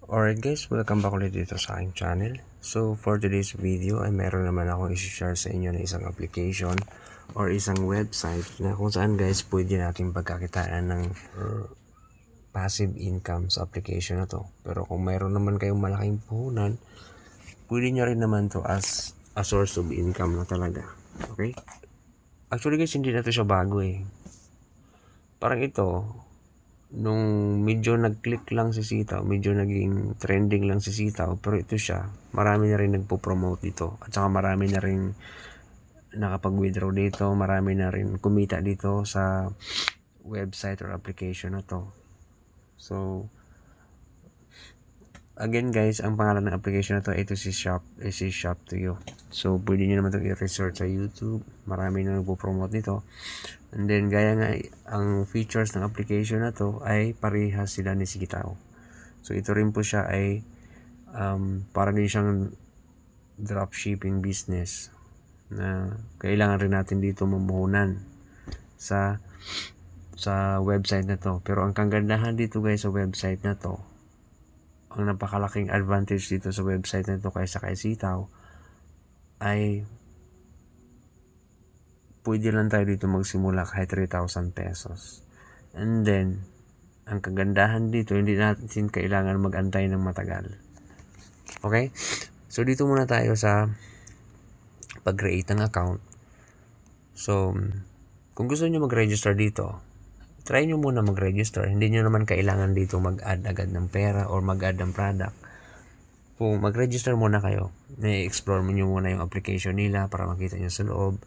Alright guys, welcome back ulit dito sa aking channel. So for today's video ay meron naman akong i-share sa inyo na isang application or isang website na kung saan guys pwede natin pagkakitaan ng passive income sa application na to. Pero kung mayroon naman kayong malaking puhunan, pwede nyo rin naman to as a source of income na talaga. Okay? Actually guys, hindi na to siya bago eh. Parang ito, nung medyo nag-click lang si Sitaw, medyo naging trending lang si Sitaw, pero ito siya, marami na rin nagpo-promote dito. At saka marami na rin nakapag-withdraw dito, marami na rin kumita dito sa website or application na to. So, again guys, ang pangalan ng application na to, ito si Shop to You. So, pwede nyo naman itong i-research sa YouTube. Marami na nagpo-promote dito. And then, gaya nga, ang features ng application na to ay parehas sila ni Sitaw. So, ito rin po siya ay para din siyang dropshipping business na kailangan rin natin dito mamuhunan sa website na to. Pero ang kagandahan dito guys sa website na to, ang napakalaking advantage dito sa website na to kaysa kay Sitaw ay pwede lang tayo dito magsimula kahit 3,000 pesos. And then, ang kagandahan dito, hindi natin kailangan mag-antay ng matagal. Okay? So, dito muna tayo sa pag-create ng account. So, kung gusto nyo mag-register dito, try nyo muna mag-register. Hindi nyo naman kailangan dito mag-add agad ng pera or mag-add ng product. Kung mag-register muna kayo, i-explore nyo muna yung application nila para makita nyo sa loob.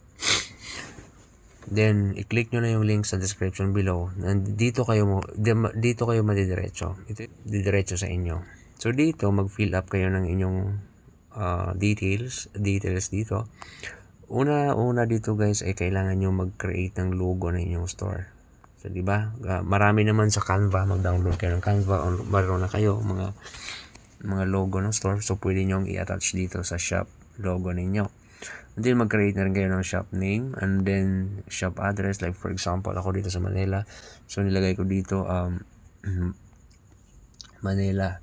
Then, i-click nyo na yung link sa description below. Dito kayo madidiretso. Ito didiretso sa inyo. So, dito, mag-fill up kayo ng inyong details dito. Una dito guys ay kailangan nyo mag-create ng logo ng inyong store. So, di ba? Marami naman sa Canva. Mag-download kayo ng Canva o meron na kayo mga logo ng store. So, pwede nyo i-attach dito sa shop logo ninyo. And then, mag-create na rin kayo ng shop name and then shop address. Like, for example, ako dito sa Manila. So, nilagay ko dito Manila.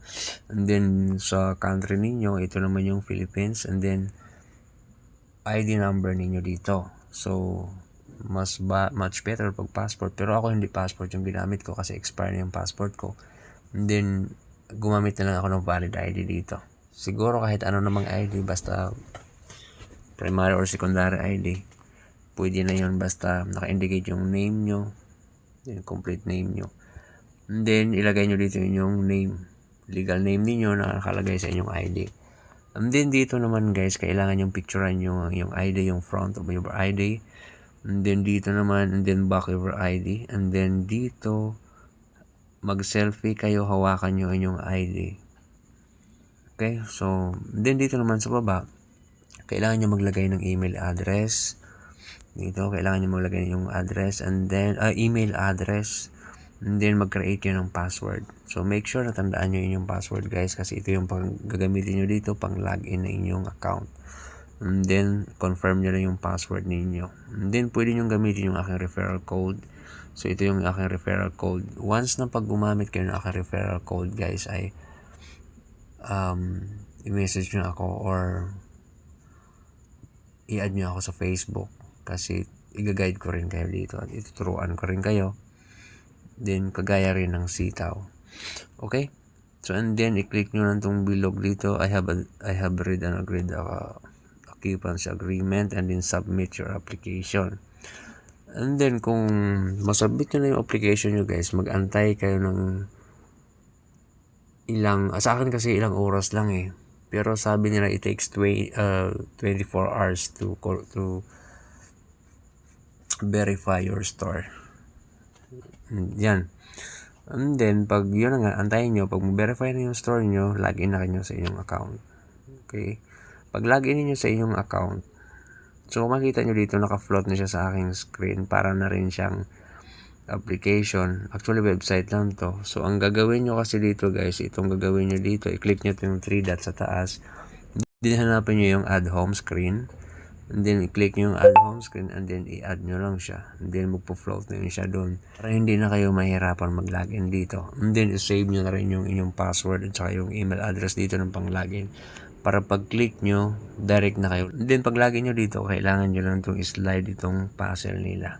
And then, sa country ninyo, ito naman yung Philippines. And then, ID number ninyo dito. So, much better pag passport. Pero ako hindi passport yung ginamit ko kasi expired na yung passport ko. And then, gumamit na lang ako ng valid ID dito. Siguro kahit ano namang ID, basta primary or secondary ID, pwede na yun basta naka-indicate yung name nyo, yung complete name nyo. And then, ilagay nyo dito yung name, legal name niyo na nakalagay sa inyong ID. And then, dito naman guys, kailangan yung picturean yung ID, yung front of your ID. And then, dito naman, and then back of your ID. And then, dito, mag-selfie kayo, hawakan nyo inyong ID. Okay, so, then dito naman sa baba, kailangan nyo maglagay ng email address. Dito, kailangan nyo maglagay yung address and then, email address. And then, mag-create yun ng password. So, make sure na tandaan nyo yung password guys kasi ito yung gagamitin nyo dito pang login na inyong account. And then, confirm nyo na yung password ninyo. And then, pwede nyo gamitin yung aking referral code. So, ito yung aking referral code. Once na pag gumamit kayo ng aking referral code guys ay i-message nyo ako or i-add nyo ako sa Facebook kasi i-guide ko rin kayo dito at ituturuan ko rin kayo then kagaya rin ng Sitaw. Okay, so and then i-click nyo lang tong bilog dito. I have read and agreed occupancy agreement and then submit your application. And then kung masubmit nyo na yung application nyo guys, mag-antay kayo ng sa akin kasi ilang oras lang eh. Pero sabi nila it takes 24 hours to verify your store. Yan. And then, pag yun na nga, antayin nyo, pag verify na yung store nyo, login na kayo sa inyong account. Okay? Pag login niyo sa inyong account, so makita nyo dito, naka-float na siya sa aking screen para na rin siyang application. Actually, website lang to. So, ang gagawin nyo kasi dito guys, itong gagawin nyo dito, i-click nyo yung 3 dots sa taas. Then, hanapin nyo yung add home screen. And then, i-click nyo yung add home screen and then i-add nyo lang siya. And then, magpo-float na yun siya doon. Para hindi na kayo mahirapan mag-login dito. And then, i-save nyo na rin yung inyong password at saka yung email address dito ng pang-login. Para pag-click nyo, direct na kayo. And then, pag-login nyo dito, kailangan nyo lang itong slide itong puzzle nila.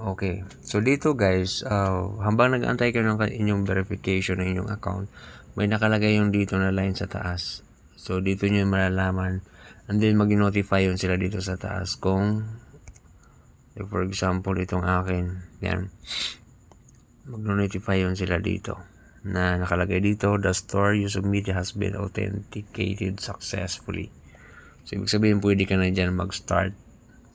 Okay. So, dito guys, habang nag-antay kayo ng inyong verification ng inyong account, may nakalagay yung dito na line sa taas. So, dito nyo malalaman. And then, mag-notify yun sila dito sa taas. Kung, for example, itong akin. Yan. Mag-notify yun sila dito. Na nakalagay dito, the store you submit has been authenticated successfully. So, ibig sabihin, pwede ka na dyan mag-start.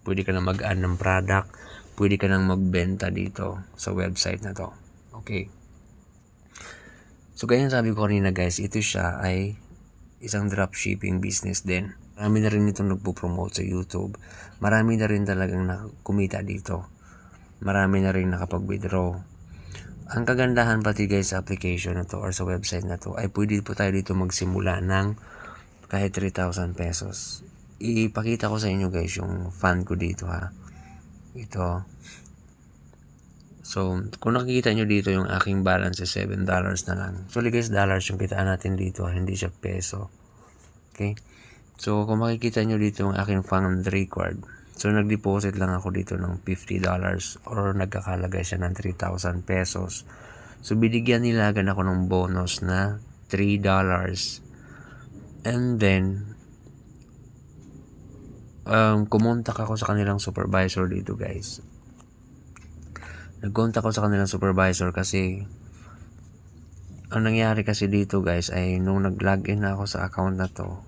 Pwede ka na mag-add ng product. Pwede ka nang magbenta dito sa website na to. Okay. So, ganyan sabi ko kanina guys, ito siya ay isang dropshipping business din. Marami na rin itong nagpo-promote sa YouTube. Marami na rin talagang kumita dito. Marami na rin nakapag-withdraw. Ang kagandahan pati guys sa application na to or sa website na to ay pwede po tayo dito magsimula ng kahit 3,000 pesos. Ipakita ko sa inyo guys yung fund ko dito ha. Ito. So, kung nakikita nyo dito yung aking balance is $7 na lang. Actually guys, dollars yung kitaan natin dito, hindi siya peso. Okay? So, kung makikita nyo dito yung aking fund record. So, nag-deposit lang ako dito ng $50 or nagkakalagay siya ng 3,000 pesos. So, binigyan nila agad ako ng bonus na $3. And then, kumontak ako sa kanilang supervisor dito guys. Nag-contact ako sa kanilang supervisor kasi ang nangyari kasi dito guys ay nung nag-login na ako sa account na to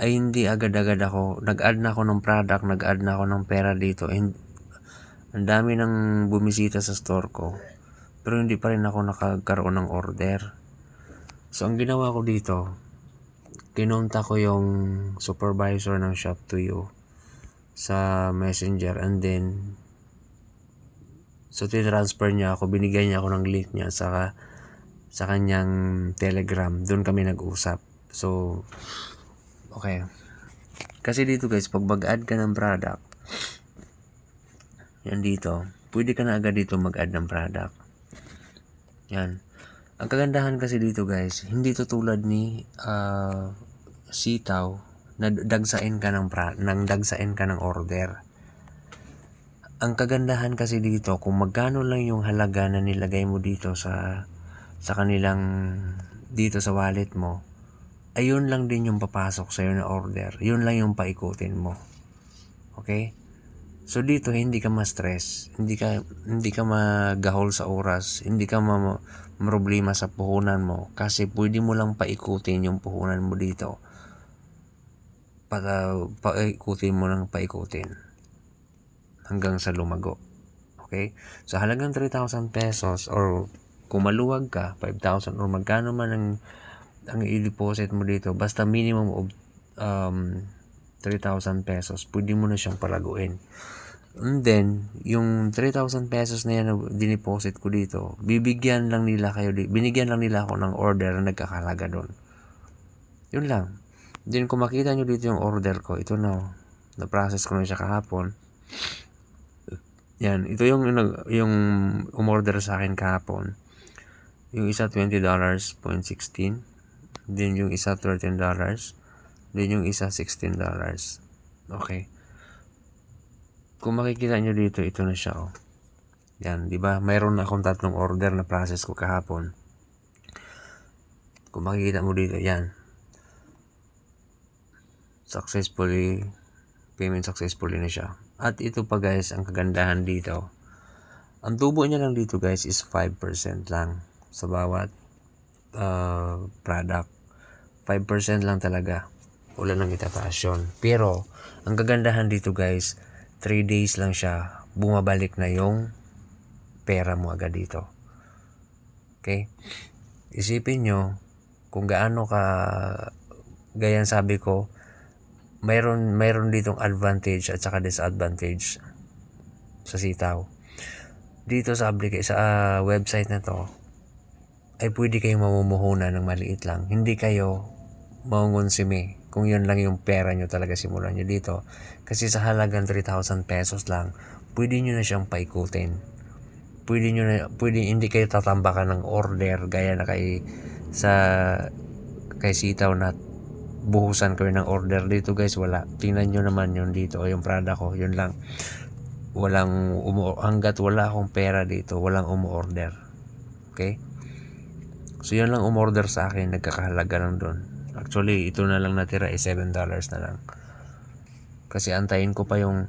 ay hindi agad-agad ako nag-add na ako ng product, nag-add na ako ng pera dito and ang dami nang bumisita sa store ko pero hindi pa rin ako nakagkaroon ng order. So ang ginawa ko dito, kinontak ko yung supervisor ng Shop2You sa Messenger and then so transfer niya ako, binigyan niya ako ng link niya sa kanyang Telegram. Doon kami nag-usap. So okay. Kasi dito guys, pag mag-add ka ng product, yan dito, pwede ka na agad dito mag-add ng product. Yan. Ang kagandahan kasi dito guys, hindi to tulad ni Sitaw na dagsain ka ng order. Ang kagandahan kasi dito, kung magkano lang yung halaga na nilagay mo dito sa kanilang dito sa wallet mo, ayun lang din yung papasok sa'yo na order. Yun lang yung paikutin mo. Okay? So dito hindi ka ma-stress, hindi ka magahol sa oras, hindi ka problema sa puhunan mo kasi pwede mo lang paikutin yung puhunan mo dito. Paikutin mo ng paikutin hanggang sa lumago. Okay? So halagang 3,000 pesos or kung maluwag ka 5,000 or magkano man ang i-deposit mo dito, basta minimum of 3,000 pesos, pwede mo na siyang palaguin. And then, yung 3,000 pesos na yan na dineposit ko dito, binigyan lang nila ako ng order na nagkakalaga doon. Yun lang. Then, kung makita nyo dito yung order ko, ito na-process ko na siya kahapon. Yan, ito yung umorder sa akin kahapon. Yung isa $20.16. Then, yung isa $13. Then, yung isa $16. Okay. Kung makikita nyo dito, ito na siya. Oh. Yan, di ba? Mayroon na akong 3 order na process ko kahapon. Kung makikita mo dito, yan. Payment successfully na siya. At ito pa guys, ang kagandahan dito. Ang tubo niya lang dito guys is 5% lang sa bawat product. 5% lang talaga. Wala nang itataas yun. Pero, ang kagandahan dito guys, 3 days lang siya, bumabalik na yung pera mo agad dito. Okay? Isipin nyo, kung gaano ka, gayan sabi ko, mayroon ditong advantage at saka disadvantage sa Sitaw. Dito sa website na to, ay pwede kayong mamumuhunan ng maliit lang. Hindi kayo mangonsumi kung yun lang yung pera nyo talaga simulan nyo dito. Kasi sa halagang 3,000 pesos lang, pwede nyo na siyang paikutin. Pwede hindi kayo tatambakan ng order gaya na sa kay Sitaw na buhusan kayo ng order dito guys. Wala. Tingnan nyo naman yun dito. Yung product ko, yun lang. Hanggat wala akong pera dito, walang umu-order. Okay? So yun lang umorder sa akin, nagkakahalaga lang doon. Actually, ito na lang natira is $7 na lang. Kasi antayin ko pa yung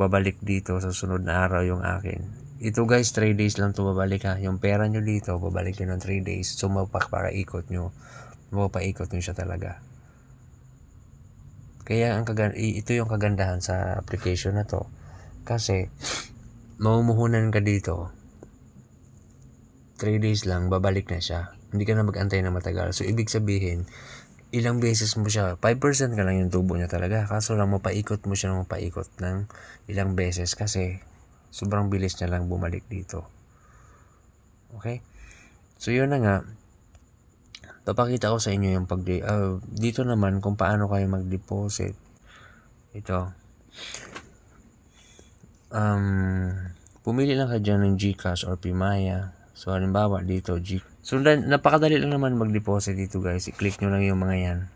babalik dito sa sunod na araw yung akin. Ito guys, 3 days lang to babalik ha. Yung pera nyo dito, babalik nyo ng 3 days. So mapapaikot nyo siya talaga. Kaya ito yung kagandahan sa application na to. Kasi mamumuhunan ka dito, 3 days lang, babalik na siya. Hindi ka na mag-antay na matagal. So, ibig sabihin, ilang beses mo siya, 5% ka lang yung tubo niya talaga. Kaso lang, mapaikot mo siya ng ilang beses kasi sobrang bilis niya lang bumalik dito. Okay? So, yun na nga. Papakita ko sa inyo yung dito naman kung paano kayo mag-deposit. Ito. Pumili lang kayo dyan ng GCash or Pimaya. So, halimbawa dito, So, napakadali lang naman mag-deposit dito guys. I-click nyo lang yung mga yan.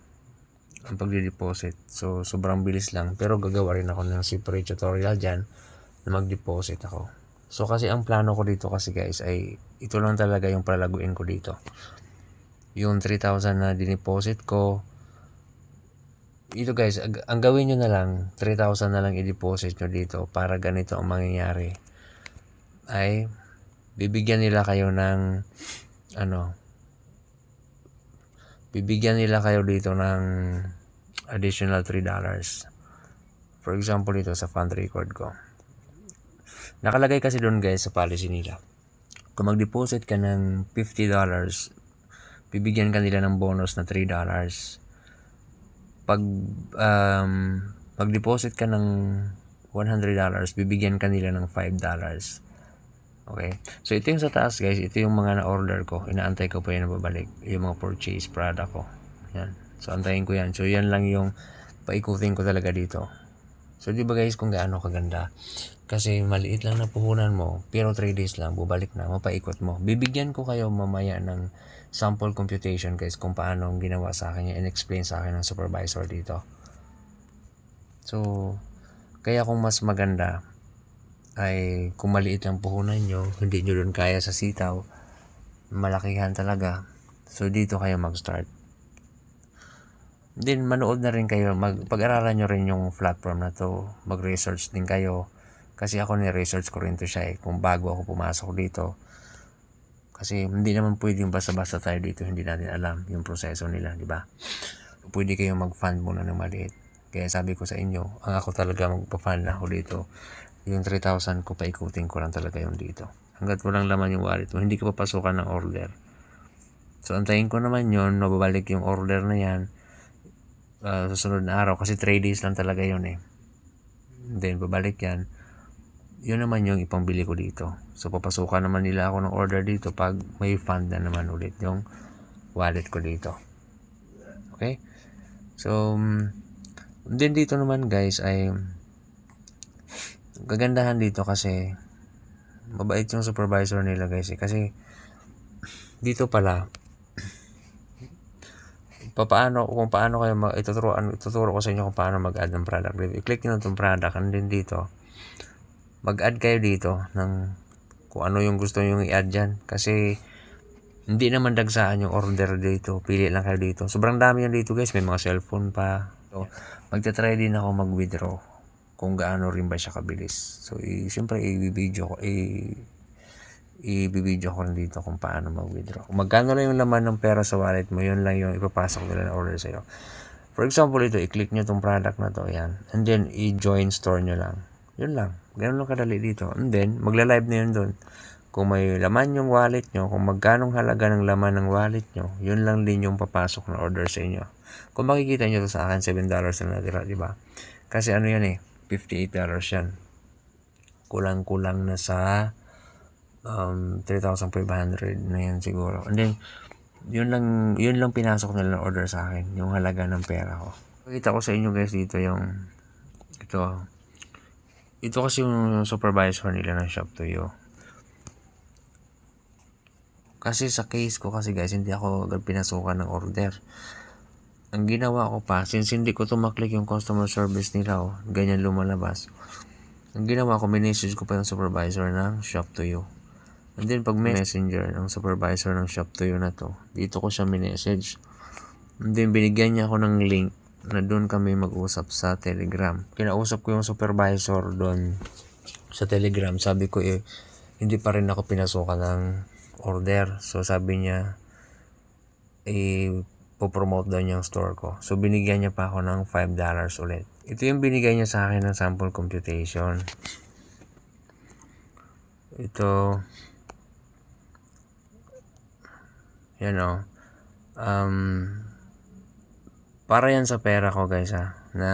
Ang pag-deposit. So, sobrang bilis lang. Pero gagawa rin ako ng separate tutorial dyan na mag-deposit ako. So, kasi ang plano ko dito kasi guys ay ito lang talaga yung palaguin ko dito. Yung 3,000 na dineposit ko. Ito guys, ang gawin nyo na lang, 3,000 na lang i-deposit nyo dito para ganito ang mangyayari. Ay bibigyan nila kayo dito ng additional $3. For example, ito sa fund record ko. Nakalagay kasi doon guys sa policy nila. Kung mag-deposit ka ng $50, bibigyan ka nila ng bonus na $3. Pag mag-deposit ka ng $100, bibigyan ka nila ng $5. Okay. So, ito yung sa taas guys. Ito yung mga na-order ko. Inaantay ko pa yan na babalik. Yung mga purchase product ko. Yan. So, antayin ko yan. So, yan lang yung paikutin ko talaga dito. So, di ba guys kung gaano kaganda? Kasi maliit lang na puhunan mo. Pero 3 days lang. Bubalik na. Mapaikot mo. Bibigyan ko kayo mamaya ng sample computation guys kung paano ginawa sa akin yan. In-explain sa akin ng supervisor dito. So, kaya kung mas maganda ay kung maliit lang puhunan nyo, hindi nyo dun kaya sa Sitaw, malakihan talaga, so dito kayo mag-start. Then manood na rin kayo, pag-aralan nyo rin yung platform na to, mag-research din kayo, kasi ako ni-research ko rin to siya kung bago ako pumasok dito. Kasi hindi naman pwedeng basta-basta tayo dito, hindi natin alam yung proseso nila, di ba? Pwede kayong mag-fund muna ng maliit. Kaya sabi ko sa inyo, ang ako talaga magpa-fund ako dito. Yung 3,000 ko, paikutin ko lang talaga yung dito. Hanggat walang laman yung wallet mo, hindi ka papasukan ng order. So, antayin ko naman yun, mababalik yung order na yan susunod na araw. Kasi 3 days lang talaga yun eh. Then, babalik yan. Yun naman yung ipambili ko dito. So, papasukan naman nila ako ng order dito pag may fund na naman ulit yung wallet ko dito. Okay? So, then dito naman guys ay kagandahan dito kasi mabait yung supervisor nila guys kasi dito pala kung paano kayo ituturo ko sa inyo kung paano mag-add ng product dito. I-click nyo itong product and then dito mag-add kayo dito ng kung ano yung gusto nyo i-add dyan kasi hindi naman dagsaan yung order dito, pili lang kayo dito. Sobrang dami yan dito guys, may mga cellphone pa. So, magta-try din ako mag-withdraw kung gaano rin ba siya kabilis. So, siyempre, i-video ko rin dito kung paano mag-withdraw. Kung magkano lang yung laman ng pera sa wallet mo, yun lang yung ipapasok nila na order sa'yo. For example, ito, i-click nyo itong product na to, yan. And then, i-join store nyo lang. Yun lang. Ganun lang kadali dito. And then, magla-live na yun doon. Kung may laman yung wallet nyo, kung magkanong halaga ng laman ng wallet nyo, yun lang din yung papasok na order sa inyo. Kung makikita nyo to sa akin, $7 na natira, diba? Kasi ano yan $58 yan. Kulang-kulang na sa 3,500 na yan siguro. And then, yun lang pinasok nila na order sa akin, yung halaga ng pera ko. Pakita ko sa inyo guys dito yung, ito kasi yung supervisor nila ng Shop to You. Kasi sa case ko kasi guys, hindi ako agad pinasukan ng order. Ang ginawa ko pa, since hindi ko tumaklik yung customer service nila, ganyan lumalabas. Ang ginawa ko, minessage ko pa yung supervisor ng Shop to You. And then pag messenger ng supervisor ng Shop to You na to, dito ko siya minessage. And then binigyan niya ako ng link na doon kami mag-usap sa Telegram. Kinausap ko yung supervisor doon sa Telegram. Sabi ko hindi pa rin ako pinasukan ng order. So sabi niya, po-promote daw niya yung store ko. So binigyan niya pa ako ng $5 ulit. Ito yung binigay niya sa akin ng sample computation. Ito, yan o. Para yan sa pera ko guys na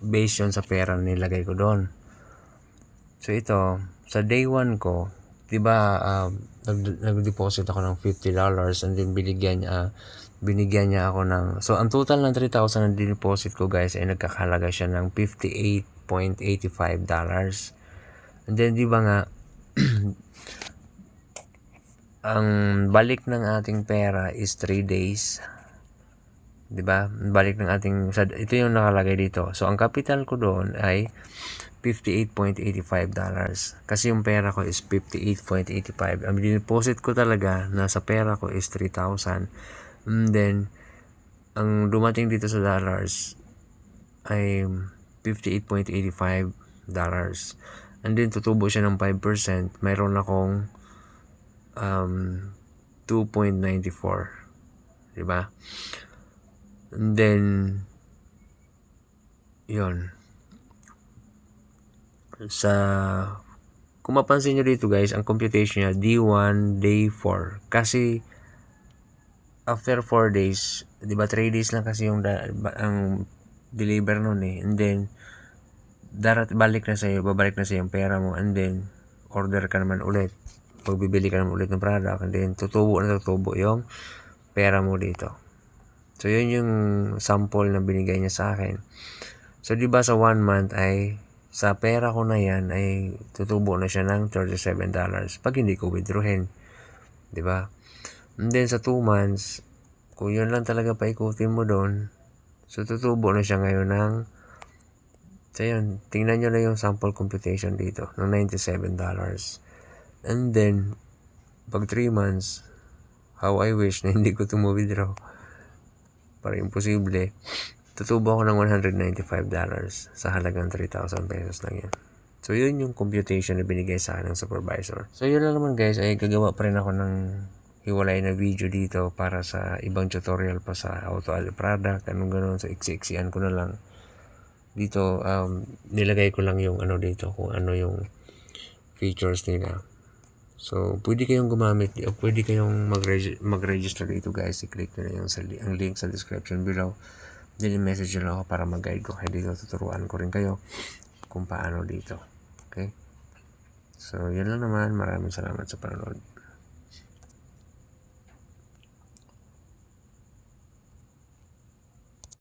based yun sa pera nilagay ko doon. So ito, sa day 1 ko, diba nag-deposit ako ng $50 and then binigyan niya ako ng, so ang total ng 3,000 na deposit ko guys ay nagkakahalaga siya ng $58.85. And then diba nga, ang balik ng ating pera is 3 days. Diba? Balik ng ating, ito yung nakalagay dito. So ang capital ko doon ay $58.85. Kasi yung pera ko is $58.85. Ang deposit ko talaga na sa pera ko is 3,000. And then, ang dumating dito sa dollars ay $58.85. And then, tutubo siya ng 5%. Mayroon akong 2.94. Diba? And then, yun. Kung mapansin nyo dito guys, ang computation niya, D1, Day 4. Kasi, after 4 days, di ba 3 days lang kasi yung ang deliver nun eh. And then, babalik na sa'yo yung pera mo. And then, order ka naman ulit. Pagbibili ka naman ulit ng product. And then, tutubo yung pera mo dito. So, yun yung sample na binigay niya sa akin. So, di ba sa 1 month ay, sa pera ko na yan ay tutubo na siya ng $37 pag hindi ko withdrawin. Di ba? And then sa 2 months, kung yun lang talaga paikutin mo doon, so tutubo na siya ngayon ng, so yun, tingnan nyo na yung sample computation dito, ng $97. And then, pag 3 months, how I wish na hindi ko ito withdraw. Para imposible, tutubo ako ng $195 sa halagang 3,000 pesos lang yan. So, yun yung computation na binigay sa akin ng supervisor. So, yun lang naman guys, ay gagawa pa rin ako ng hiwalay na video dito para sa ibang tutorial pa sa auto-add product, anong gano'n. So, iksi-iksian ko na lang. Dito, nilagay ko lang yung ano dito, kung ano yung features nila. So, pwede kayong gumamit, pwede kayong mag-register dito guys. I-click nyo na yung ang link sa description below. Then, message nyo lang ako para mag-guide ko kayo dito. Tuturuan ko rin kayo kung paano dito. Okay? So, yun lang naman. Maraming salamat sa panonood.